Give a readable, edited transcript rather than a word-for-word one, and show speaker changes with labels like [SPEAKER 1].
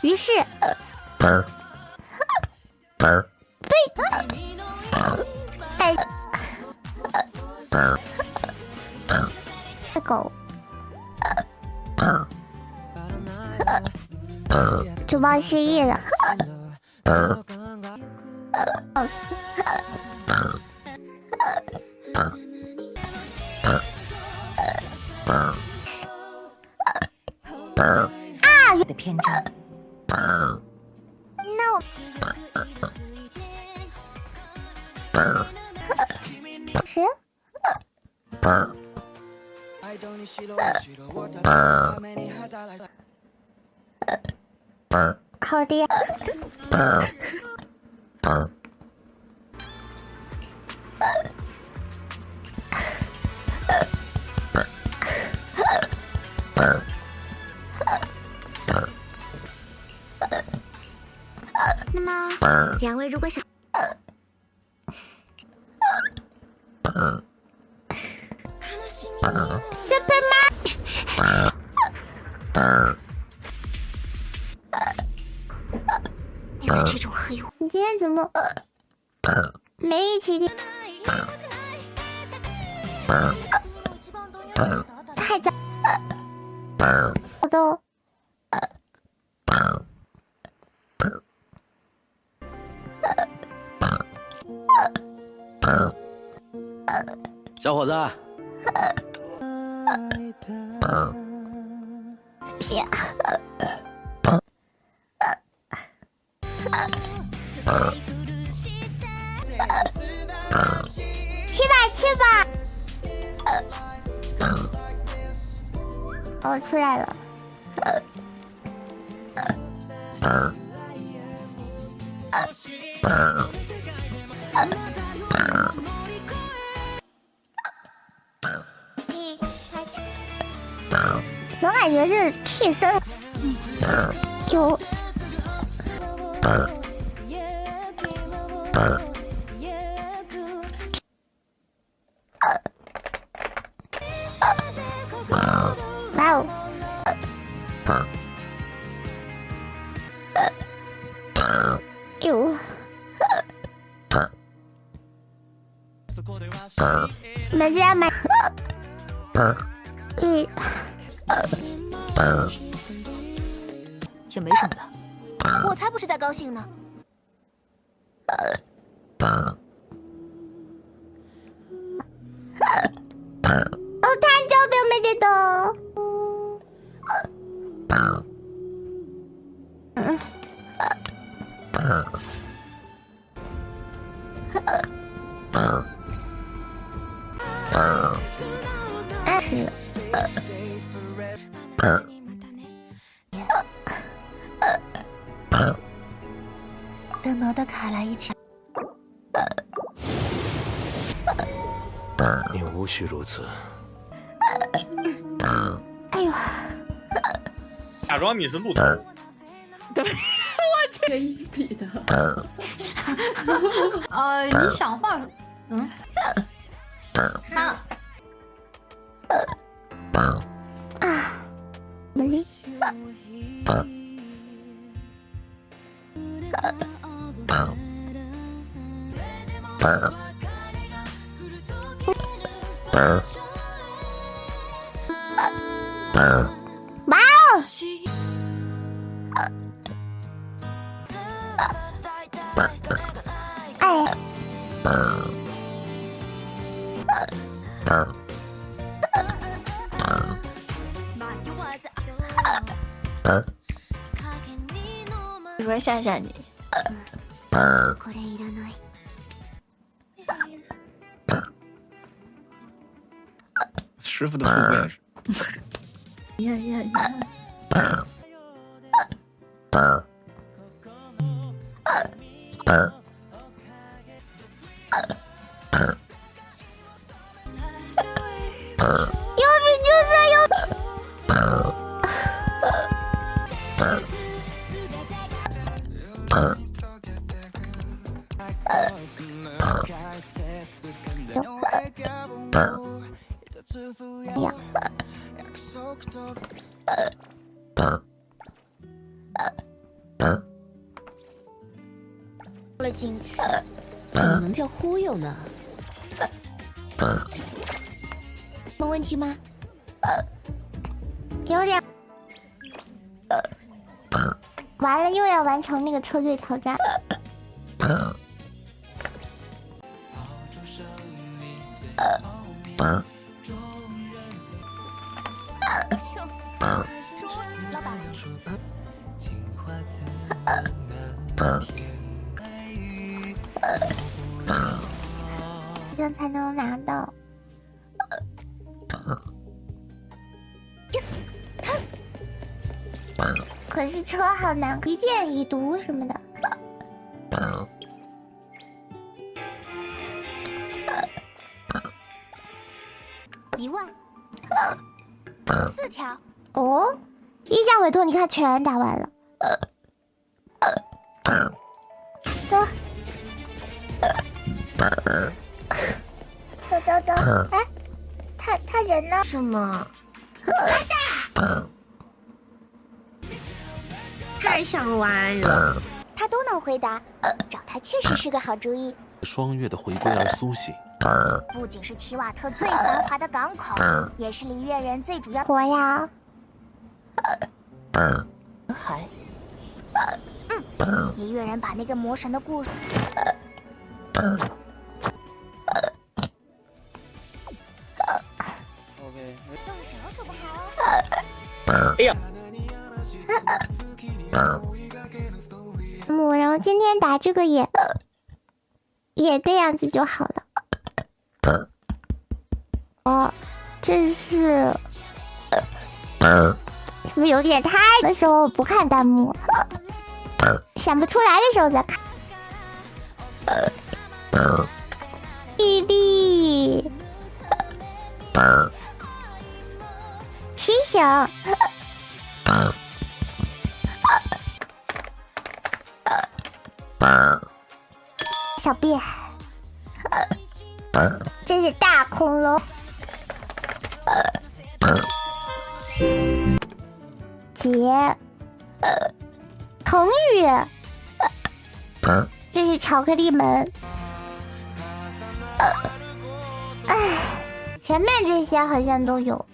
[SPEAKER 1] 于是，被狗猪包失忆了。
[SPEAKER 2] 的偏执。
[SPEAKER 1] 那我是好的。那么，两位如果想，Superman，你们这种黑我，你今天怎么没一起听？太早，我都。
[SPEAKER 3] 小伙子，
[SPEAKER 1] 行，去吧去吧。哦，出来了。我感觉这替身有哇哦，有你们竟然买
[SPEAKER 2] 也没什么的，我才不是在高兴呢。
[SPEAKER 1] お誕生日おめでと
[SPEAKER 2] 等挪的卡来一起。
[SPEAKER 3] 你无需如此。
[SPEAKER 1] 哎呦，
[SPEAKER 4] 假装你是鹿头。
[SPEAKER 5] 对，我这个一比的。
[SPEAKER 2] 你想画？好。
[SPEAKER 1] 美丽。哇哦！
[SPEAKER 2] 你说吓吓你。
[SPEAKER 3] 师傅的富贵是。
[SPEAKER 5] 呀呀呀！
[SPEAKER 1] 有比就是有。
[SPEAKER 2] 了进去，
[SPEAKER 6] 怎么能叫忽悠呢？
[SPEAKER 2] 没问题吗？
[SPEAKER 1] 有点。完了，又要完成那个车队挑战。
[SPEAKER 2] 老板，
[SPEAKER 1] 这样才能拿到。可是车好难，一箭一毒什么的。
[SPEAKER 2] 1万，4条。
[SPEAKER 1] 哦，一下委托你看全打完了。走，走走走。哎，他人呢？
[SPEAKER 2] 什么？
[SPEAKER 7] 太想玩了。
[SPEAKER 1] 他都能回答，找他确实是个好主意。
[SPEAKER 3] 双月的回归而苏醒，
[SPEAKER 1] 不仅是提瓦特最繁华的港口，也是璃月人最主要活呀。
[SPEAKER 6] 还
[SPEAKER 1] 璃月人把那个魔神的故事。动手可不好。
[SPEAKER 4] 哎呀，
[SPEAKER 1] 然后今天打这个也这样子就好了。哦，这是是不是有点太的时候不看弹幕，想不出来的时候再看。弟弟，提醒。小便，这是大恐龙。姐，腾宇，这是巧克力门。哎，前面这些好像都有。